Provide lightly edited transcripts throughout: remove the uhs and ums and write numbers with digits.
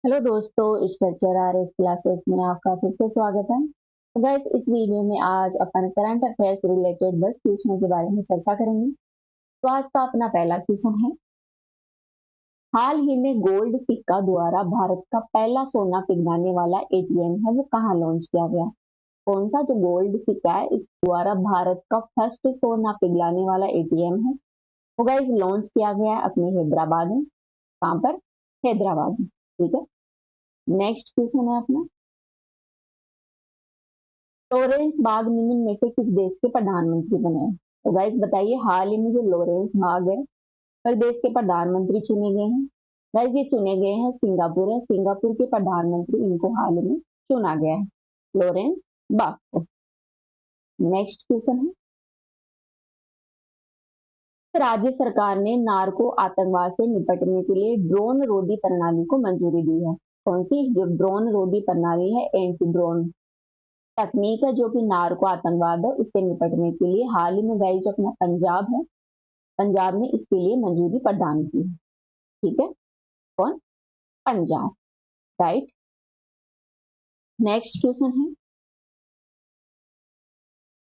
Hello दोस्तों, structure RS classes में आपका फिर से स्वागत है। तो गाइस, इस वीडियो में आज अपन करंट अफेयर्स रिलेटेड 10 क्वेश्चनों के बारे में चर्चा करेंगे। तो आज का अपना पहला क्वेश्चन है, हाल ही में गोल्ड सिक्का द्वारा भारत का पहला सोना पिघलाने वाला एटीएम है, वो कहाँ लॉन्च किया गया? कौन सा जो गोल्ड सिक्का है इस द्वारा भारत का फर्स्ट सोना पिघलाने वाला एटीएम है, वो गाइस लॉन्च किया गया है अपने हैदराबाद में। कहाँ पर? हैदराबाद में। ठीक है। नेक्स्ट क्वेश्चन है अपना, लॉरेंस बाग निम्न में से किस देश के प्रधानमंत्री बने हैं? तो गाइस बताइए, हाल ही में जो लॉरेंस बाग है किस देश के प्रधानमंत्री चुने गए हैं? गाइस ये चुने गए हैं सिंगापुर है, सिंगापुर के प्रधानमंत्री इनको हाल में चुना गया है, लॉरेंस बाग को। नेक्स्ट क्वेश्चन है, राज्य सरकार ने नार्को आतंकवाद से निपटने के लिए ड्रोन रोधी प्रणाली को मंजूरी दी है। कौन सी जो ड्रोन रोधी प्रणाली है, एंटी ड्रोन तकनीक है, जो कि नार्को आतंकवाद है उससे निपटने के लिए हाल ही में गाइस जो अपना पंजाब है, पंजाब ने इसके लिए मंजूरी प्रदान की है। ठीक है। कौन? पंजाब। राइट। नेक्स्ट क्वेश्चन है,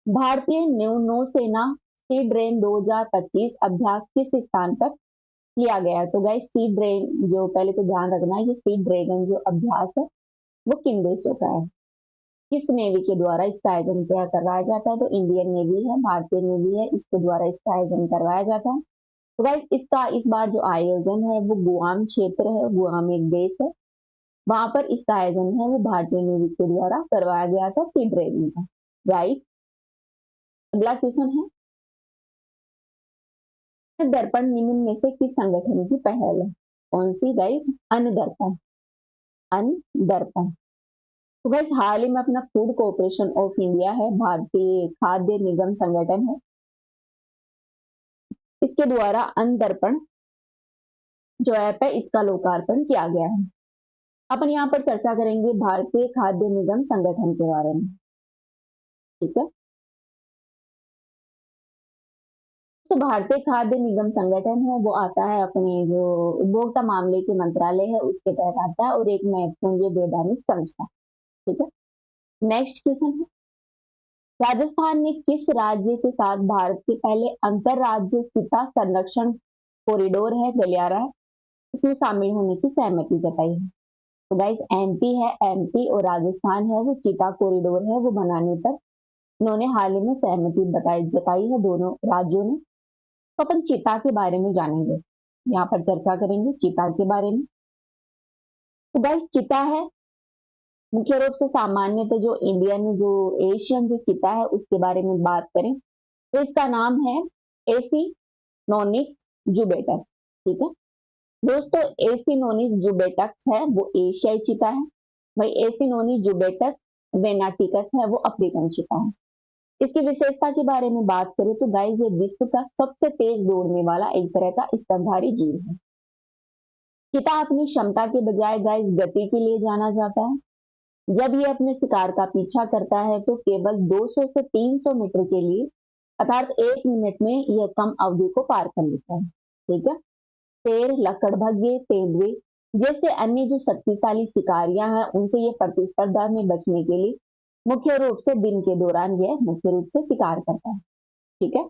भारतीय नौसेना सी ड्रेन 2025 अभ्यास किस स्थान पर लिया गया है? तो गाइस सी ड्रेन जो पहले तो ध्यान रखना है, ये सी ड्रैगन जो अभ्यास है वो किन देशों का है, किस नेवी के द्वारा इसका आयोजन किया करवाया जाता है? तो इंडियन नेवी है, भारतीय नेवी है, इसके द्वारा इसका आयोजन करवाया जाता है। तो गाइस इसका इस बार जो आयोजन है वो गुआम क्षेत्र है, गुआम एक देश है, वहां पर इसका आयोजन है वो भारतीय नेवी के द्वारा करवाया गया था, सी ड्रैगन का। राइट। अगला क्वेश्चन है, दर्पण निम्न में से किस संगठन की पहल है? कौन सी गाइस? अन्न दर्पण। अन्न दर्पण। तो गाइस हाल ही में अपना फूड कॉर्पोरेशन ऑफ इंडिया है, भारतीय खाद्य निगम संगठन है, इसके द्वारा अन्न दर्पण जो ऐप है इसका लोकार्पण किया गया है। अपन यहाँ पर चर्चा करेंगे भारतीय खाद्य निगम संगठन के बारे में। ठीक है। तो भारतीय खाद्य निगम संगठन है वो आता है अपने जो उपभोक्ता मामले के मंत्रालय है उसके तहत आता है, और एक महत्वपूर्ण ये वैधानिक संस्था। ठीक है। नेक्स्ट क्वेश्चन है, राजस्थान ने किस राज्य के साथ भारत के पहले अंतरराज्य चीता संरक्षण कॉरिडोर है गलियारा है, इसमें शामिल होने की सहमति जताई है? तो गाइस एमपी है, एमपी और राजस्थान है वो चीता कॉरिडोर है वो बनाने पर उन्होंने हाल ही में सहमति जताई है, दोनों राज्यों ने। तो अपन चीता के बारे में जानेंगे, यहाँ पर चर्चा करेंगे चीता के बारे में। तो गाइस चीता है मुख्य रूप से सामान्यतः जो इंडियन जो एशियन जो चीता है उसके बारे में बात करें तो इसका नाम है एसिनोनिक्स जुबेटस। ठीक है दोस्तों, एसिनोनिक्स जुबेटस है वो एशियाई चीता है, वही एसिनोनिक्स जुबेटस वेनाटिकस है वो अफ्रीकन चीता है। इसकी विशेषता के बारे में बात करें तो गाइस ये विश्व का सबसे तेज दौड़ने वाला एक तरह का स्तनधारी जीव है। चीता अपनी क्षमता के बजाय गाइस गति के लिए जाना जाता है। जब ये अपने शिकार का पीछा करता है तो केवल 200 से 300 मीटर के लिए अर्थात 1 मिनट में यह कम अवधि को पार कर लेता है। ठीक है। शेर, लकड़भगे, तेंदुए जैसे अन्य जो शक्तिशाली शिकारियां हैं उनसे ये प्रतिस्पर्धा में बचने के लिए मुख्य रूप से दिन के दौरान यह मुख्य रूप से शिकार करता है। ठीक है।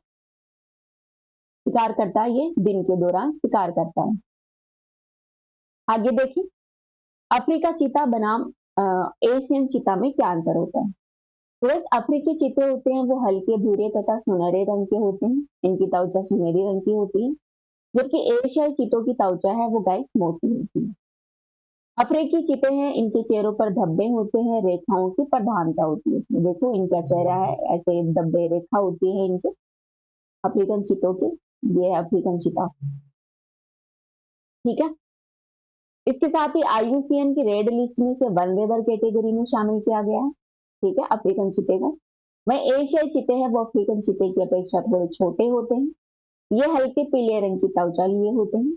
शिकार करता है, ये दिन के दौरान शिकार करता है। आगे देखिए, अफ्रीका चीता बनाम एशियन चीता में क्या अंतर होता है? तो एक अफ्रीकी चीते होते हैं वो हल्के भूरे तथा सुनहरे रंग के होते हैं, इनकी त्वचा सुनहरी रंग की होती है, जबकि एशियाई चीतों की त्वचा है वो गाइस मोटी होती है। अफ्रीकी चीते हैं इनके चेहरों पर धब्बे होते हैं, रेखाओं की प्रधानता होती है। देखो इनका चेहरा है ऐसे धब्बे रेखा होती है इनके अफ्रीकन चीतों के, ये है अफ्रीकन चीता। ठीक है। इसके साथ ही आईयूसीएन की रेड लिस्ट में से वल्नरेबल कैटेगरी में शामिल किया गया है। ठीक है, अफ्रीकन चीते को। वही एशियाई चीते हैं वो अफ्रीकन चीते की अपेक्षा थोड़े छोटे होते हैं, ये हल्के पीले रंग की त्वचा लिए होते हैं,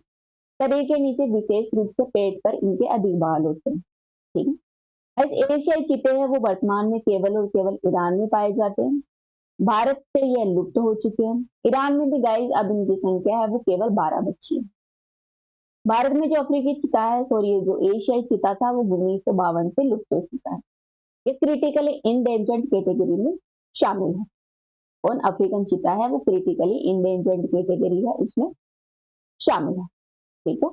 शरीर के नीचे विशेष रूप से पेट पर इनके अधिक बाल होते हैं। ठीक है। ऐसे एशियाई चीते हैं वो वर्तमान में केवल और केवल ईरान में पाए जाते हैं, भारत से यह लुप्त हो चुके हैं। ईरान में भी गाइस अब इनकी संख्या है वो केवल 12 बची है। भारत में जो अफ्रीकी चीता है, सॉरी, जो एशियाई चीता था वो 1952 से लुप्त हो चुका है। ये क्रिटिकली इंडेंजर्ड कैटेगरी में शामिल है। कौन? अफ्रीकन चीता है, वो क्रिटिकली इंडेंजर्ड कैटेगरी है, उसमें शामिल है। ठीक है।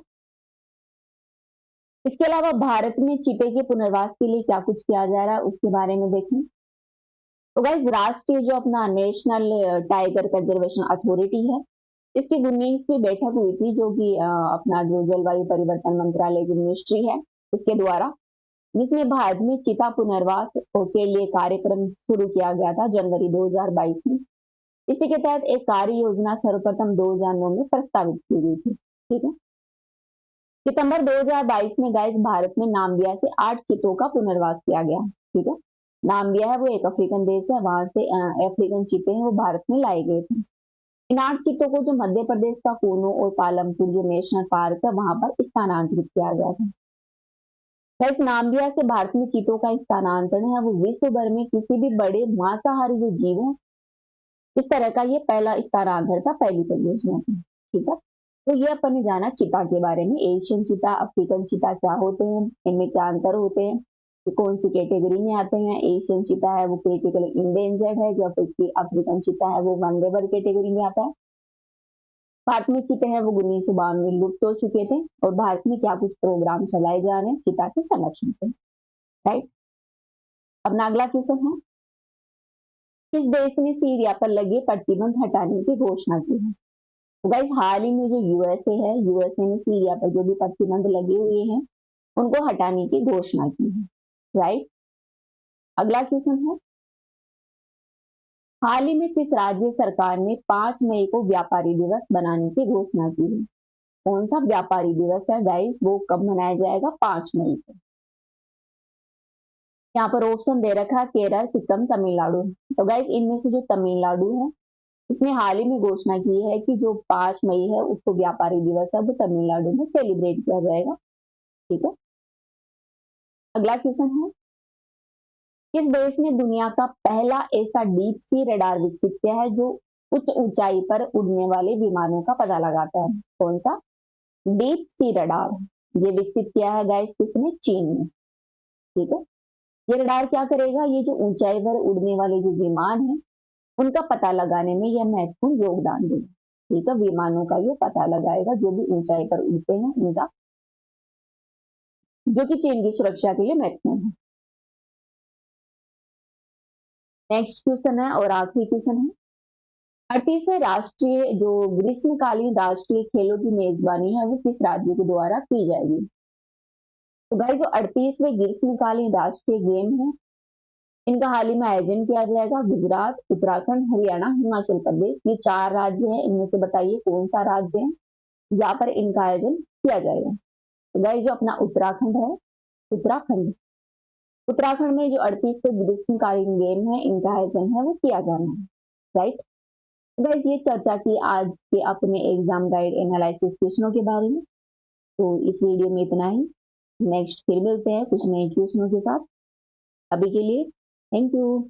इसके अलावा भारत में चीते के पुनर्वास के लिए क्या कुछ किया जा रहा है उसके बारे में देखें। तो गाइस, राष्ट्रीय जो अपना नेशनल टाइगर कंजर्वेशन अथॉरिटी है, इसकी 19वीं बैठक हुई थी, जो कि अपना जो जलवायु परिवर्तन मंत्रालय जो मिनिस्ट्री है इसके द्वारा, जिसमें भारत में चीता पुनर्वास के लिए कार्यक्रम शुरू किया गया था जनवरी 2022 में। इसी के तहत एक कार्य योजना सर्वप्रथम 2009 में प्रस्तावित की गई थी। ठीक है। सितंबर 2022 में गाइस भारत में नाम्बिया से 8 चीतों का पुनर्वास किया गया। ठीक है। नाम्बिया है वो एक अफ्रीकन देश है, वहां से अफ्रीकन चीते हैं वो भारत में लाए गए थे। इन 8 चीतों को जो मध्य प्रदेश का कूनो और पालमपुर जो नेशनल पार्क है वहां पर स्थानांतरित किया गया था। गाइस, नाम्बिया से भारत में चीतों का स्थानांतरण है वो विश्व भर में किसी भी बड़े मांसाहारी जो जीव है इस तरह का ये पहला स्थानांतरण था, पहली परियोजना थी। ठीक है। तो ये अपन ने जाना चीता के बारे में। एशियन चीता, अफ्रीकन चीता क्या होते हैं, इनमें क्या अंतर होते हैं, ये कौन सी कैटेगरी में आते हैं। एशियन चीता है वो क्रिटिकली इंडेंजर्ड है, जबकि अफ्रीकन चीता है वो वनरेबल कैटेगरी में आता है। भारत में चीते हैं वो 1992 में लुप्त हो चुके थे, और भारत में क्या कुछ प्रोग्राम चलाए जा रहे हैं चीता के संरक्षण पे। राइट। अपना अगला क्वेश्चन है, किस देश ने सीरिया पर लगे प्रतिबंध हटाने की घोषणा की है। तो गाइस, हाल ही में जो यूएसए है, यूएसए ने सीरिया पर जो भी प्रतिबंध लगे हुए हैं उनको हटाने की घोषणा की है। राइट। अगला क्वेश्चन है, हाल ही में किस राज्य सरकार ने 5 मई को व्यापारी दिवस बनाने की घोषणा की है। कौन सा व्यापारी दिवस है गाइस, वो कब मनाया जाएगा? 5 मई को। यहाँ पर ऑप्शन दे रखा है केरल, सिक्किम, तमिलनाडु। तो गाइस, इनमें से जो तमिलनाडु है इसने हाल ही में घोषणा की है कि जो 5 मई है उसको व्यापारी दिवस है वो तमिलनाडु में सेलिब्रेट किया जाएगा। ठीक है। अगला क्वेश्चन है, किस देश ने दुनिया का पहला ऐसा डीप सी रडार विकसित किया है जो उच्च ऊंचाई पर उड़ने वाले विमानों का पता लगाता है। कौन सा? Deep sea radar. ये विकसित किया है गाइस किसने? चीन ने। ठीक है। ये रडार क्या करेगा? ये जो ऊंचाई पर उड़ने वाले जो विमान है उनका पता लगाने में यह महत्वपूर्ण योगदान देगा। ठीक है। विमानों का ये पता लगाएगा जो भी ऊंचाई पर उड़ते हैं उनका, जो कि चीन की सुरक्षा के लिए महत्वपूर्ण है। नेक्स्ट क्वेश्चन है और आखिरी क्वेश्चन है, 38वें राष्ट्रीय जो ग्रीष्मकालीन राष्ट्रीय खेलों की मेजबानी है वो किस राज्य के द्वारा की जाएगी। तो गाइस, जो 38वें ग्रीष्मकालीन राष्ट्रीय गेम है इनका हाल ही में आयोजन किया जाएगा। गुजरात, उत्तराखंड, हरियाणा, हिमाचल प्रदेश, ये 4 राज्य हैं। इनमें से बताइए कौन सा राज्य है जहां पर इनका आयोजन किया जाएगा। तो गाइस, जो अपना उत्तराखंड है, उत्तराखंड उत्तराखंड में जो 38वें ग्रीष्मकालीन गेम है इनका आयोजन है वो किया जाना है। राइट। गाइस, ये चर्चा की आज के अपने एग्जाम गाइड एनालिसिस क्वेश्चनों के बारे में। तो इस वीडियो में इतना ही। नेक्स्ट फिर मिलते हैं कुछ नए क्वेश्चनों के साथ। अभी के लिए थैंक यू।